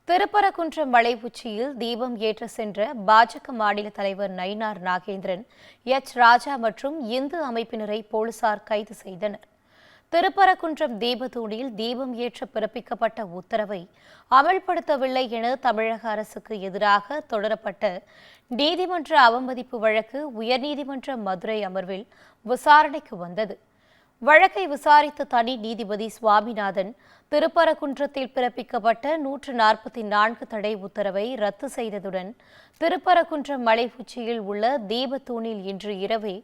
திருப்பரங்குன்றம் மலை உச்சியில் தீபம் ஏற்ற சென்ற பாஜக மாநில தலைவர் நயினார் நாகேந்திரன், ராஜா மற்றும் இந்து அமைப்பினரை போலீசார் கைது செய்தனர். திருப்பரங்குன்றம் தீபத்தூணில் தீபம் ஏற்ற பிறப்பிக்கப்பட்ட உத்தரவை அமல்படுத்தவில்லை என தமிழக அரசுக்கு எதிராக தொடரப்பட்ட நீதிமன்ற அவமதிப்பு வழக்கு உயர்நீதிமன்ற மதுரை அமர்வில் விசாரணைக்கு வந்தது. வழக்கை விசாரித்த தனி நீதிபதி சுவாமிநாதன், திருப்பரங்குன்றத்தில் பிறப்பிக்கப்பட்ட 144 தடை உத்தரவை ரத்து செய்ததுடன் திருப்பரங்குன்றம் மலை உச்சியில் உள்ள தீபத்தூணில் இன்று இரவே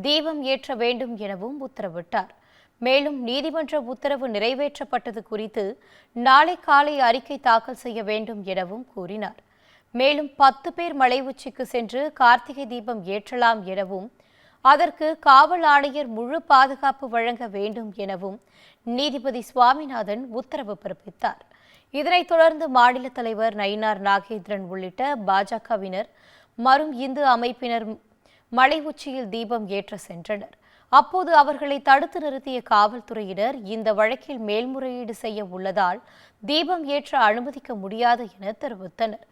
தீபம் ஏற்ற வேண்டும் எனவும் உத்தரவிட்டார். மேலும் நீதிமன்ற உத்தரவு நிறைவேற்றப்பட்டது குறித்து நாளை காலை அறிக்கை தாக்கல் செய்ய வேண்டும் எனவும் கூறினார். மேலும் 10 பேர் மலை உச்சிக்கு சென்று கார்த்திகை தீபம் ஏற்றலாம் எனவும் அதற்கு காவல் ஆணையர் முழு பாதுகாப்பு வழங்க வேண்டும் எனவும் நீதிபதி சுவாமிநாதன் உத்தரவு பிறப்பித்தார். இதனைத் தொடர்ந்து மாநில தலைவர் நயினார் நாகேந்திரன் உள்ளிட்ட பாஜகவினர் மரும் இந்து அமைப்பினர் மலை உச்சியில் தீபம் ஏற்ற சென்றனர். அப்போது அவர்களை தடுத்து நிறுத்திய காவல்துறையினர் இந்த வழக்கில் மேல்முறையீடு செய்ய உள்ளதால் தீபம் ஏற்ற அனுமதிக்க முடியாது என தெரிவித்தனர்.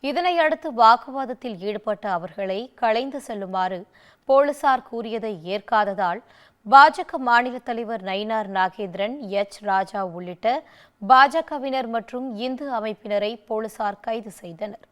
இதனையடுத்து வாக்குவாதத்தில் ஈடுபட்ட அவர்களை கலைந்து செல்லுமாறு போலீசார் கூறியதை ஏற்காததால் பாஜக மாநில தலைவர் நயினார் நாகேந்திரன், ராஜா உள்ளிட்ட பாஜகவினர் மற்றும் இந்து அமைப்பினரை போலீசார் கைது செய்தனர்.